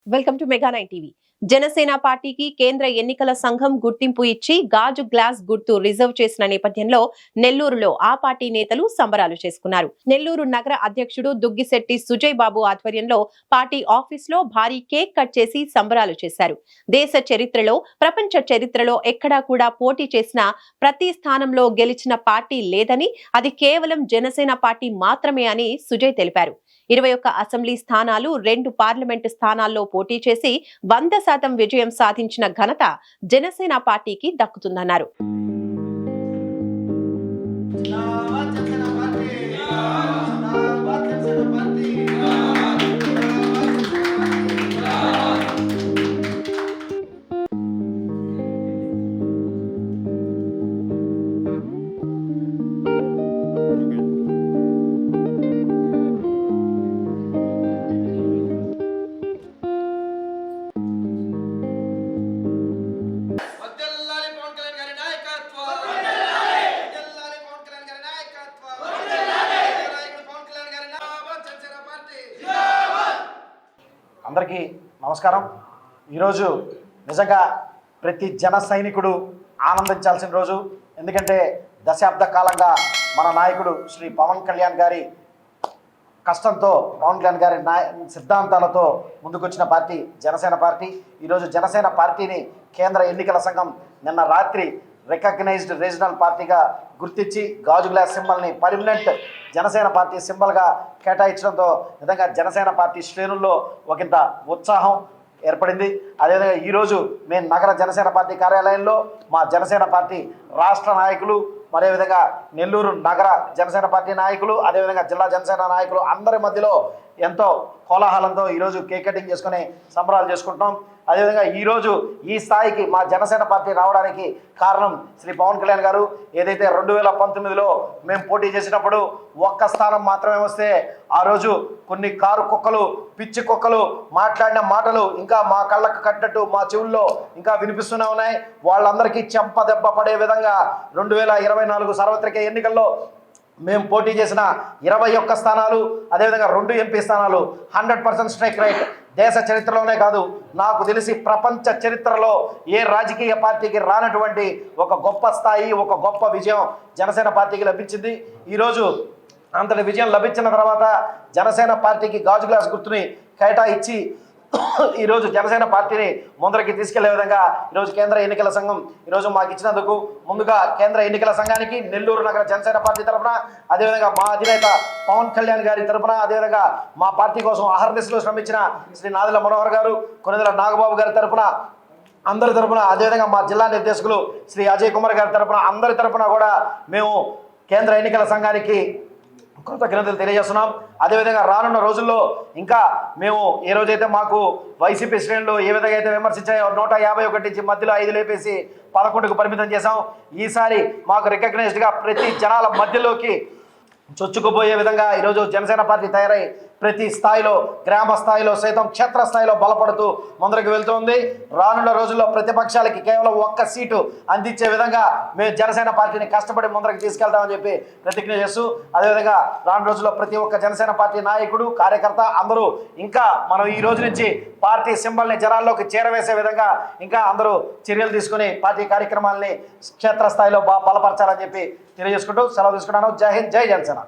Welcome to mega 9 TV. Janasena పార్టీకి కేంద్ర ఎన్నికల సంఘం గుర్తింపు ఇచ్చి గాజు గ్లాస్ గుర్తు రిజర్వ్ చేసిన నేపథ్యంలో నెల్లూరులో ఆ పార్టీ నేతలు సంబరాలు చేసుకున్నారు. నెల్లూరు నగర అధ్యక్షుడు దుగ్గిశెట్టి సుజయ్ బాబు ఆధ్వర్యంలో పార్టీ ఆఫీస్ లో భారీ కేక్ కట్ చేసి సంబరాలు చేశారు. దేశ చరిత్రలో, ప్రపంచ చరిత్రలో ఎక్కడా కూడా పోటీ చేసిన ప్రతి స్థానంలో గెలిచిన పార్టీ లేదని, అది కేవలం జనసేన పార్టీ మాత్రమే అని సుజయ్ తెలిపారు. 21 అసెంబ్లీ స్థానాలు, 2 పార్లమెంటు స్థానాల్లో పోటీ చేసి 100% విజయం సాధించిన ఘనత జనసేన పార్టీకి దక్కుతుందన్నారు. అందరికీ నమస్కారం. ఈరోజు నిజంగా ప్రతి జన సైనికుడు ఆనందించాల్సిన రోజు. ఎందుకంటే దశాబ్ద కాలంగా మన నాయకుడు శ్రీ పవన్ కళ్యాణ్ గారి కష్టంతో, పవన్ కళ్యాణ్ గారి సిద్ధాంతాలతో ముందుకొచ్చిన పార్టీ జనసేన పార్టీ. ఈరోజు జనసేన పార్టీని కేంద్ర ఎన్నికల సంఘం నిన్న రాత్రి రికగ్నైజ్డ్ రీజనల్ పార్టీగా గుర్తించి గాజు గ్లాస్ సింబల్ని పర్మనెంట్ జనసేన పార్టీ సింబల్గా కేటాయించడంతో నిజంగా జనసేన పార్టీ శ్రేణుల్లో ఒకంత ఉత్సాహం ఏర్పడింది. అదేవిధంగా ఈరోజు మేము నగర జనసేన పార్టీ కార్యాలయంలో మా జనసేన పార్టీ రాష్ట్ర నాయకులు, అదేవిధంగా నెల్లూరు నగర జనసేన పార్టీ నాయకులు, అదేవిధంగా జిల్లా జనసేన నాయకులు అందరి మధ్యలో ఎంతో కోలాహలంతో ఈరోజు కేక్ కటింగ్ చేసుకుని సంబరాలు చేసుకుంటున్నాం. అదేవిధంగా ఈరోజు ఈ స్థాయికి మా జనసేన పార్టీ రావడానికి కారణం శ్రీ పవన్ కళ్యాణ్ గారు. ఏదైతే 2019లో మేము పోటీ చేసినప్పుడు ఒక్క స్థానం మాత్రమే వస్తే ఆ రోజు కొన్ని కారు కుక్కలు, పిచ్చి కుక్కలు మాట్లాడిన మాటలు ఇంకా మా కళ్ళకు కట్టినట్టు మా చెవుల్లో ఇంకా వినిపిస్తూనే ఉన్నాయి. వాళ్ళందరికీ చెంప దెబ్బ పడే విధంగా 2024 సార్వత్రిక ఎన్నికల్లో మేము పోటీ చేసిన 21 స్థానాలు, అదేవిధంగా 2 ఎంపీ స్థానాలు 100% స్ట్రైక్ రేట్. దేశ చరిత్రలోనే కాదు, నాకు తెలిసి ప్రపంచ చరిత్రలో ఏ రాజకీయ పార్టీకి రానటువంటి ఒక గొప్ప స్థాయి, ఒక గొప్ప విజయం జనసేన పార్టీకి లభించింది. ఈరోజు అంతటి విజయం లభించిన తర్వాత జనసేన పార్టీకి గాజు గ్లాస్ గుర్తుని కేటాయించి ఈరోజు జనసేన పార్టీని ముందరికి తీసుకెళ్లే విధంగా ఈరోజు కేంద్ర ఎన్నికల సంఘం ఈరోజు మాకు ఇచ్చినందుకు ముందుగా కేంద్ర ఎన్నికల సంఘానికి నెల్లూరు నగర జనసేన పార్టీ తరఫున, అదేవిధంగా మా అధినేత పవన్ కళ్యాణ్ గారి తరఫున, అదేవిధంగా మా పార్టీ కోసం అహర్నిశలు శ్రమించిన శ్రీ నాదెళ్ల మనోహర్ గారు, కొనిదెల నాగబాబు గారి తరఫున, అందరి తరఫున, అదేవిధంగా మా జిల్లా నిర్దేశకులు శ్రీ అజయ్ కుమార్ గారి తరఫున, అందరి తరఫున కూడా మేము కేంద్ర ఎన్నికల సంఘానికి కృతజ్ఞతలు తెలియజేస్తున్నాం. అదేవిధంగా రానున్న రోజుల్లో ఇంకా మేము ఏ రోజైతే మాకు వైసీపీ శ్రేణులు ఏ విధంగా అయితే విమర్శించాయో 151 నుంచి మధ్యలో 5 లేపేసి 11కు పరిమితం చేశాం. ఈసారి మాకు రికగ్నైజ్డ్గా ప్రతి జనాల మధ్యలోకి చొచ్చుకుపోయే విధంగా ఈరోజు జనసేన పార్టీ తయారై ప్రతి స్థాయిలో, గ్రామ స్థాయిలో సైతం క్షేత్ర స్థాయిలో బలపడుతూ ముందరికి వెళ్తుంది. రానున్న రోజుల్లో ప్రతిపక్షాలకి కేవలం 1 సీటు అందించే విధంగా మేము జనసేన పార్టీని కష్టపడి ముందరికి తీసుకెళ్తామని చెప్పి ప్రతిజ్ఞ చేస్తూ, అదేవిధంగా రానున్న రోజుల్లో ప్రతి ఒక్క జనసేన పార్టీ నాయకుడు, కార్యకర్త అందరూ ఇంకా మనం ఈ రోజు నుంచి పార్టీ సింబల్ని జనాల్లోకి చేరవేసే విధంగా ఇంకా అందరూ చర్యలు తీసుకుని పార్టీ కార్యక్రమాలని క్షేత్రస్థాయిలో బలపరచాలని చెప్పి తెలియజేసుకుంటూ సెలవు తీసుకున్నాను. జై హింద్, జై జనసేన.